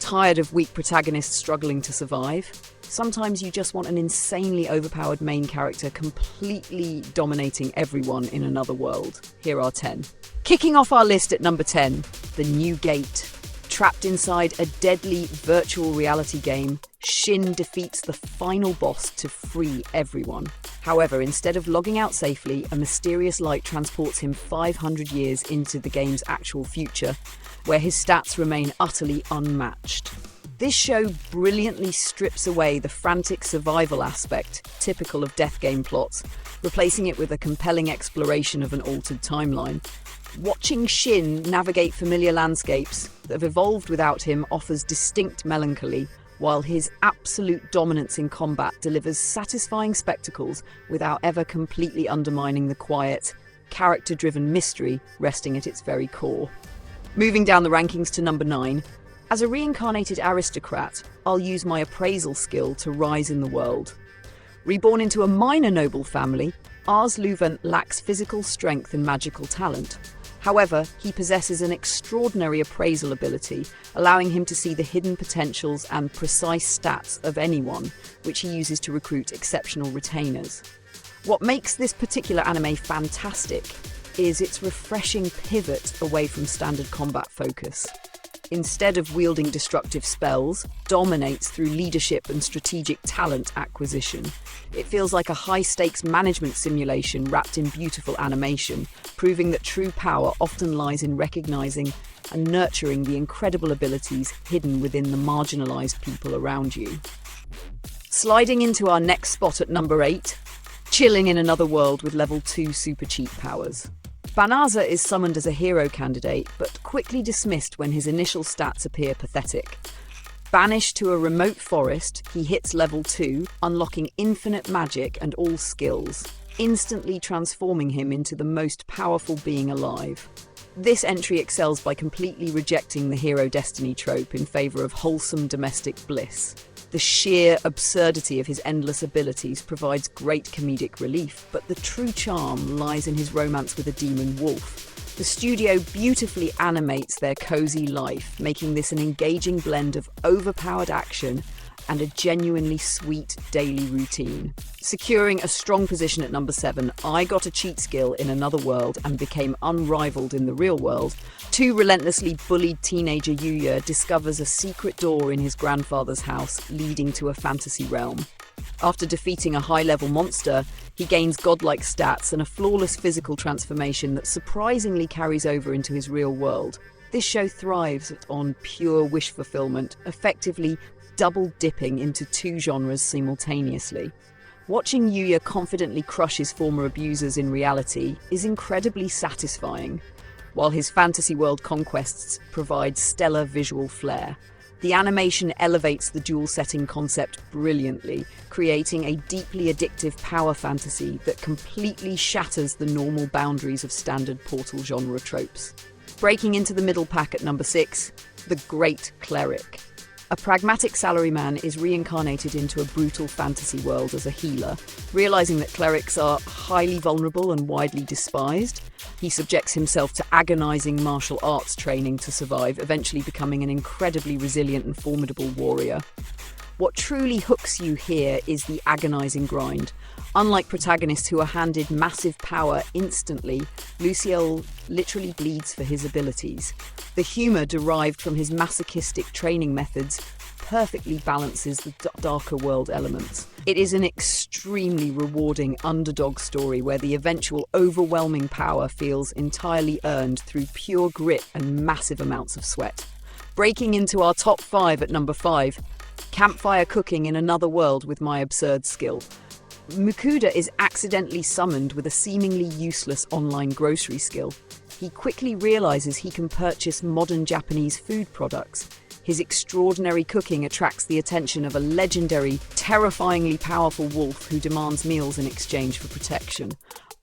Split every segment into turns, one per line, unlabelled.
Tired of weak protagonists struggling to survive? Sometimes you just want an insanely overpowered main character completely dominating everyone in another world. Here are 10. Kicking off our list at number 10, The New Gate. Trapped inside a deadly virtual reality game, Shin defeats the final boss to free everyone. However, instead of logging out safely, a mysterious light transports him 500 years into the game's actual future, where his stats remain utterly unmatched. This show brilliantly strips away the frantic survival aspect typical of death game plots, replacing it with a compelling exploration of an altered timeline. Watching Shin navigate familiar landscapes that have evolved without him offers distinct melancholy, while his absolute dominance in combat delivers satisfying spectacles without ever completely undermining the quiet, character-driven mystery resting at its very core. Moving down the rankings to number 9, as a reincarnated aristocrat, I'll use my appraisal skill to rise in the world. Reborn into a minor noble family, Ars Luvent lacks physical strength and magical talent. However, he possesses an extraordinary appraisal ability, allowing him to see the hidden potentials and precise stats of anyone, which he uses to recruit exceptional retainers. What makes this particular anime fantastic is its refreshing pivot away from standard combat focus. Instead of wielding destructive spells, dominates through leadership and strategic talent acquisition. It feels like a high-stakes management simulation wrapped in beautiful animation, proving that true power often lies in recognizing and nurturing the incredible abilities hidden within the marginalized people around you. Sliding into our next spot at number 8, chilling in another world with level 2 super cheat powers. Banaza is summoned as a hero candidate, but quickly dismissed when his initial stats appear pathetic. Banished to a remote forest, he hits level 2, unlocking infinite magic and all skills, instantly transforming him into the most powerful being alive. This entry excels by completely rejecting the hero destiny trope in favour of wholesome domestic bliss. The sheer absurdity of his endless abilities provides great comedic relief, but the true charm lies in his romance with a demon wolf. The studio beautifully animates their cozy life, making this an engaging blend of overpowered action and a genuinely sweet daily routine. Securing a strong position at number 7, I got a cheat skill in another world and became unrivaled in the real world. Too relentlessly bullied teenager Yuya discovers a secret door in his grandfather's house leading to a fantasy realm. After defeating a high-level monster, he gains godlike stats and a flawless physical transformation that surprisingly carries over into his real world. This show thrives on pure wish fulfillment, effectively double-dipping into 2 genres simultaneously. Watching Yuya confidently crush his former abusers in reality is incredibly satisfying, while his fantasy world conquests provide stellar visual flair. The animation elevates the dual-setting concept brilliantly, creating a deeply addictive power fantasy that completely shatters the normal boundaries of standard Portal genre tropes. Breaking into the middle pack at number 6, The Great Cleric. A pragmatic salaryman is reincarnated into a brutal fantasy world as a healer. Realizing that clerics are highly vulnerable and widely despised, he subjects himself to agonizing martial arts training to survive, eventually becoming an incredibly resilient and formidable warrior. What truly hooks you here is the agonizing grind. Unlike protagonists who are handed massive power instantly, Luciel literally bleeds for his abilities. The humour derived from his masochistic training methods perfectly balances the darker world elements. It is an extremely rewarding underdog story where the eventual overwhelming power feels entirely earned through pure grit and massive amounts of sweat. Breaking into our top 5 at number 5, Campfire Cooking in Another World with My Absurd Skill. Mukuda is accidentally summoned with a seemingly useless online grocery skill. He quickly realizes he can purchase modern Japanese food products. His extraordinary cooking attracts the attention of a legendary, terrifyingly powerful wolf who demands meals in exchange for protection.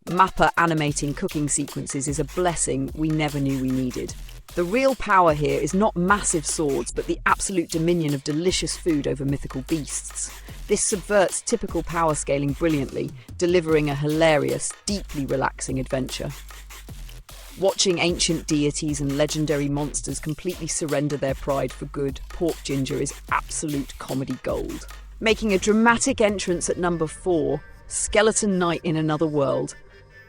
Mappa animating cooking sequences is a blessing we never knew we needed. The real power here is not massive swords, but the absolute dominion of delicious food over mythical beasts. This subverts typical power scaling brilliantly, delivering a hilarious, deeply relaxing adventure. Watching ancient deities and legendary monsters completely surrender their pride for good, Pork Ginger is absolute comedy gold. Making a dramatic entrance at number 4, Skeleton Knight in Another World.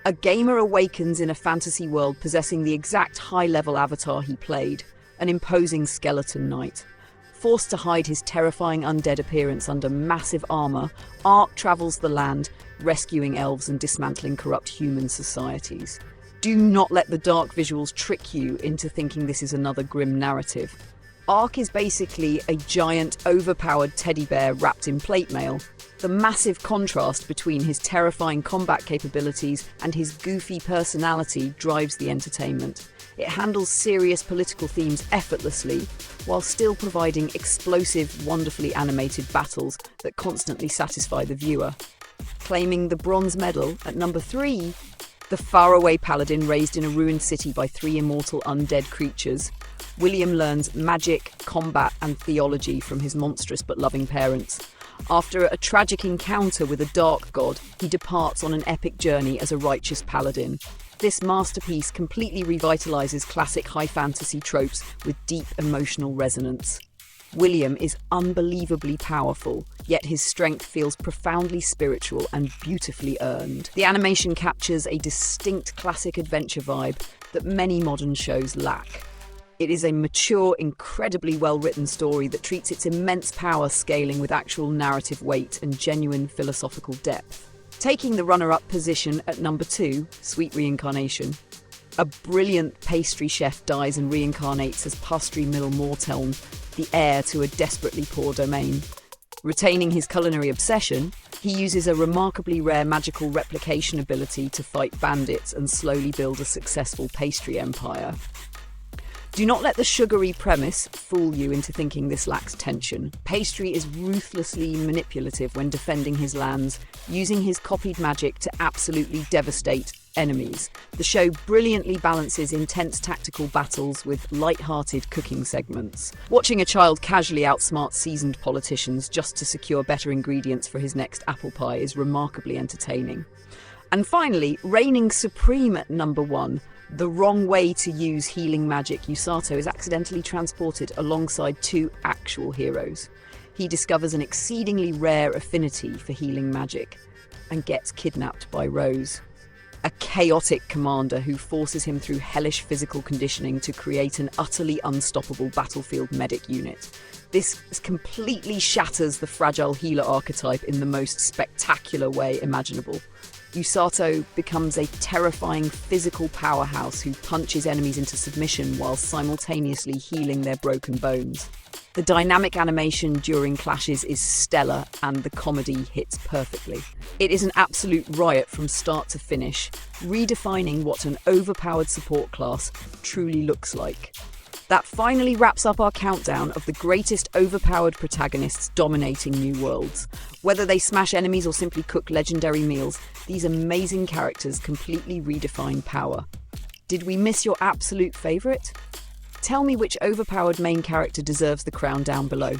A gamer awakens in a fantasy world possessing the exact high-level avatar he played, an imposing Skeleton Knight. Forced to hide his terrifying undead appearance under massive armor, Ark travels the land, rescuing elves and dismantling corrupt human societies. Do not let the dark visuals trick you into thinking this is another grim narrative. Ark is basically a giant, overpowered teddy bear wrapped in plate mail. The massive contrast between his terrifying combat capabilities and his goofy personality drives the entertainment. It handles serious political themes effortlessly, while still providing explosive, wonderfully animated battles that constantly satisfy the viewer. Claiming the bronze medal at number 3, the faraway paladin raised in a ruined city by 3 immortal undead creatures. William learns magic, combat, and theology from his monstrous but loving parents. After a tragic encounter with a dark god, he departs on an epic journey as a righteous paladin. This masterpiece completely revitalizes classic high fantasy tropes with deep emotional resonance. William is unbelievably powerful, yet his strength feels profoundly spiritual and beautifully earned. The animation captures a distinct classic adventure vibe that many modern shows lack. It is a mature, incredibly well-written story that treats its immense power scaling with actual narrative weight and genuine philosophical depth. Taking the runner-up position at number 2, Sweet Reincarnation. A brilliant pastry chef dies and reincarnates as Pastry Mill Morteln, the heir to a desperately poor domain. Retaining his culinary obsession, he uses a remarkably rare magical replication ability to fight bandits and slowly build a successful pastry empire. Do not let the sugary premise fool you into thinking this lacks tension. Pastry is ruthlessly manipulative when defending his lands, using his copied magic to absolutely devastate enemies. The show brilliantly balances intense tactical battles with light-hearted cooking segments. Watching a child casually outsmart seasoned politicians just to secure better ingredients for his next apple pie is remarkably entertaining. And finally, reigning supreme at number 1, the wrong way to use healing magic, Usato is accidentally transported alongside 2 actual heroes. He discovers an exceedingly rare affinity for healing magic and gets kidnapped by Rose, a chaotic commander who forces him through hellish physical conditioning to create an utterly unstoppable battlefield medic unit. This completely shatters the fragile healer archetype in the most spectacular way imaginable. Usato becomes a terrifying physical powerhouse who punches enemies into submission while simultaneously healing their broken bones. The dynamic animation during clashes is stellar and the comedy hits perfectly. It is an absolute riot from start to finish, redefining what an overpowered support class truly looks like. That finally wraps up our countdown of the greatest overpowered protagonists dominating new worlds. Whether they smash enemies or simply cook legendary meals, these amazing characters completely redefine power. Did we miss your absolute favourite? Tell me which overpowered main character deserves the crown down below.